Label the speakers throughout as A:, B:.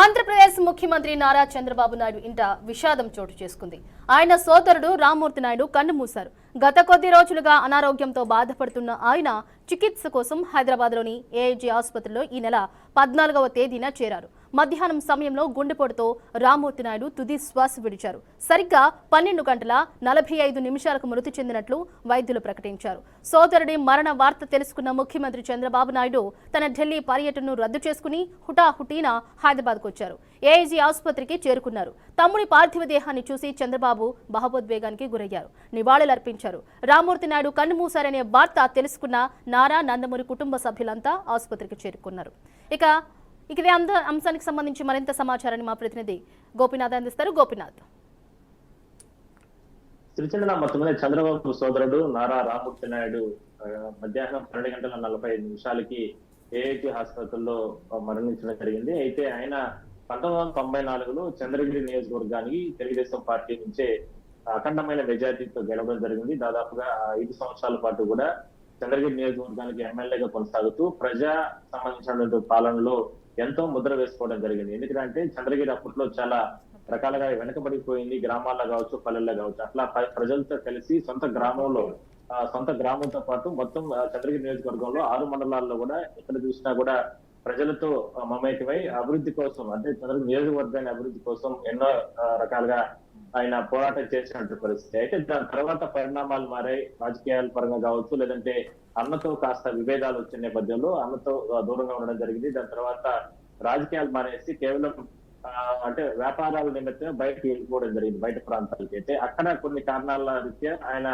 A: ఆంధ్రప్రదేశ్ ముఖ్యమంత్రి నారా చంద్రబాబు నాయుడు ఇంట విషాదం చోటు చేసుకుంది. ఆయన సోదరుడు రామ్మూర్తి నాయుడు కన్నుమూశారు. గత కొద్ది రోజులుగా అనారోగ్యంతో బాధపడుతున్న ఆయన చికిత్స కోసం హైదరాబాద్లోని ఏఐజీ ఆసుపత్రిలో ఈ నెల 14వ తేదీన చేరారు. మధ్యాహ్నం సమయంలో గుండెపోటుతో రామ్మూర్తి నాయుడు తుది శ్వాస విడిచారు. సరిగ్గా 12 గంటల 45 నిమిషాలకు మృతి చెందినట్లు వైద్యులు ప్రకటించారు. సోదరుడి మరణ వార్త తెలుసుకున్న ముఖ్యమంత్రి చంద్రబాబు నాయుడు తన ఢిల్లీ పర్యటనను రద్దు చేసుకుని హుటాహుటీన హైదరాబాద్కు వచ్చారు. ఏఐజీ ఆసుపత్రికి చేరుకున్నారు. తమ్ముడి పార్థివ దేహాన్ని చూసి చంద్రబాబు భావోద్వేగానికి గురయ్యారు. నివాళులర్పించారు. రామ్మూర్తి నాయుడు కన్నుమూశారనే వార్త తెలుసుకున్న నారా, నందమూరి కుటుంబ సభ్యులంతా ఆసుపత్రికి చేరుకున్నారు. ఇక ఇదే అంశానికి సంబంధించి మరింత సమాచారాన్ని మా ప్రతినిధి గోపీనాథ్ అందిస్తారు. గోపీనాథ్,
B: సిరిసిల్ల మొత్తం చంద్రబాబు సోదరుడు నారా రామ్మూర్తి నాయుడు మధ్యాహ్నం 12 గంటల 45 నిమిషాలకి ఏఐటి హాస్పిటల్లో మరణించడం జరిగింది. అయితే ఆయన 1994లో చంద్రగిరి నియోజకవర్గానికి తెలుగుదేశం పార్టీ నుంచే అఖండమైన మెజార్టీతో గెలవడం జరిగింది. దాదాపుగా 5 సంవత్సరాల పాటు కూడా చంద్రగిరి నియోజకవర్గానికి ఎమ్మెల్యేగా కొనసాగుతూ ప్రజా సంబంధించినటువంటి పాలనలో ఎంతో ముద్ర వేసుకోవడం జరిగింది. ఎందుకంటే చంద్రగిరి అప్పట్లో చాలా రకాలుగా వెనకబడిపోయింది, గ్రామాల్లో కావచ్చు, పల్లెల్లో కావచ్చు. అట్లా ప్రజలతో కలిసి సొంత గ్రామంతో పాటు మొత్తం చంద్రగిరి నియోజకవర్గంలో 6 మండలాల్లో కూడా ఎక్కడ చూసినా కూడా ప్రజలతో మమేకమై అభివృద్ధి కోసం, అంటే చంద్రగిరి నియోజకవర్గాన్ని అభివృద్ధి కోసం ఎన్నో రకాలుగా ఆయన పోరాటం చేసినటువంటి పరిస్థితి. అయితే దాని తర్వాత పరిణామాలు మారాయి. రాజకీయాల పరంగా కావచ్చు, లేదంటే అన్నతో కాస్త విభేదాలు వచ్చిన నేపథ్యంలో అన్నతో దూరంగా ఉండడం జరిగింది. దాని తర్వాత రాజకీయాలు మానేసి కేవలం అంటే వ్యాపారాల నిమిత్తం బయటకు వెళ్ళిపోవడం జరిగింది, బయట ప్రాంతాలకి. అయితే అక్కడ కొన్ని కారణాల రీత్యా ఆయన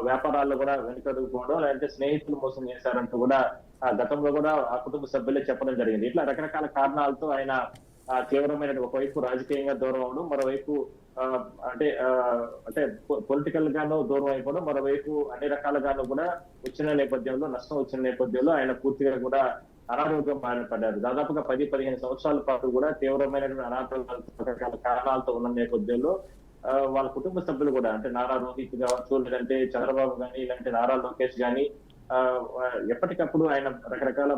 B: వ్యాపారాల్లో కూడా వెనుకడుగుపోవడం, లేదంటే స్నేహితులు మోసం చేశారంటూ కూడా గతంలో కూడా ఆ కుటుంబ సభ్యులే చెప్పడం జరిగింది. ఇట్లా రకరకాల కారణాలతో ఆయన తీవ్రమైన ఒకవైపు రాజకీయంగా దూరం అవడం, మరోవైపు అంటే పొలిటికల్ గాను దూరం అయిపోవడం, మరోవైపు అన్ని రకాలుగాను కూడా నష్టం వచ్చిన నేపథ్యంలో ఆయన పూర్తిగా కూడా అనారోగ్యం బారిన పడ్డారు. దాదాపుగా 10-15 సంవత్సరాల పాటు కూడా తీవ్రమైనటువంటి అనారోగ్యాలు రకరకాల కారణాలతో ఉన్న నేపథ్యంలో వాళ్ళ కుటుంబ సభ్యులు కూడా, అంటే నారా రోహిత్ కావచ్చు, లేదంటే చంద్రబాబు గాని, ఇలాంటి నారా లోకేష్ గాని ఎప్పటికప్పుడు ఆయన రకరకాల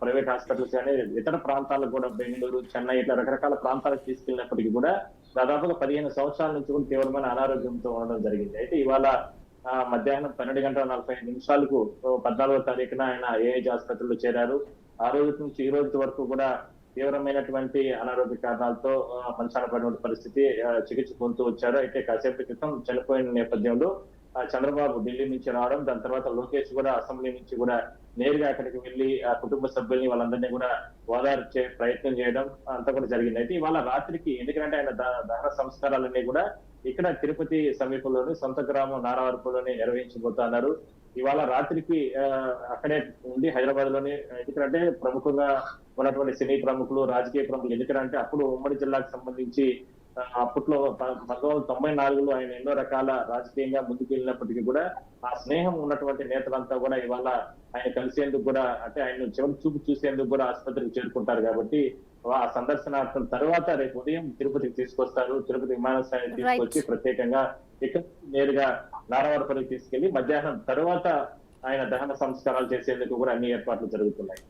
B: ప్రైవేట్ హాస్పిటల్స్ కానీ ఇతర ప్రాంతాలకు కూడా, బెంగళూరు, చెన్నై ఇట్లా రకరకాల ప్రాంతాలకు తీసుకెళ్ళినప్పటికీ కూడా దాదాపుగా 15 సంవత్సరాల నుంచి కూడా తీవ్రమైన అనారోగ్యంతో ఉండడం జరిగింది. అయితే ఇవాళ మధ్యాహ్నం 12 గంటల 45 నిమిషాలకు 14వ తారీఖున ఆయన ఏఐజీ ఆసుపత్రిలో చేరారు. ఆ రోజు నుంచి ఈ రోజు వరకు కూడా తీవ్రమైనటువంటి అనారోగ్య కారణాలతో మంచాన పడిన పరిస్థితి, చికిత్స పొందుతూ వచ్చారు. అయితే కాసేపటి క్రితం చనిపోయిన నేపథ్యంలో చంద్రబాబు ఢిల్లీ నుంచి రావడం, దాని తర్వాత లోకేష్ కూడా అసెంబ్లీ నుంచి కూడా నేరుగా అక్కడికి వెళ్లి ఆ కుటుంబ సభ్యుల్ని వాళ్ళందరినీ కూడా ఓదార్చే ప్రయత్నం చేయడం అంతా కూడా జరిగింది. అయితే ఇవాళ రాత్రికి, ఎందుకంటే ఆయన దహన సంస్కారాలన్నీ కూడా ఇక్కడ తిరుపతి సమీపంలోని సొంత గ్రామం నారావరపులోనే నిర్వహించబోతున్నారు. ఇవాళ రాత్రికి అక్కడే ఉండి హైదరాబాద్ లోనే, ఎందుకంటే ప్రముఖంగా ఉన్నటువంటి సినీ ప్రముఖులు, రాజకీయ ప్రముఖులు, ఎందుకంటే అప్పుడు ఉమ్మడి జిల్లాకు సంబంధించి అప్పట్లో 1994లో ఆయన ఎన్నో రకాల రాజకీయంగా ముందుకు వెళ్ళినప్పటికీ కూడా ఆ స్నేహం ఉన్నటువంటి నేతలంతా కూడా ఇవాళ ఆయన కలిసేందుకు కూడా, అంటే ఆయన చివరి చూపు చూసేందుకు కూడా ఆసుపత్రికి చేరుకుంటారు. కాబట్టి ఆ సందర్శనార్థం తర్వాత రేపు ఉదయం తిరుపతికి తీసుకొస్తారు. తిరుపతి విమానాశ్రయాన్ని తీసుకొచ్చి ప్రత్యేకంగా ఇక్కడ నేరుగా నారావారపల్లికి తీసుకెళ్లి మధ్యాహ్నం తర్వాత ఆయన దహన సంస్కారాలు చేసేందుకు కూడా అన్ని ఏర్పాట్లు జరుగుతున్నాయి.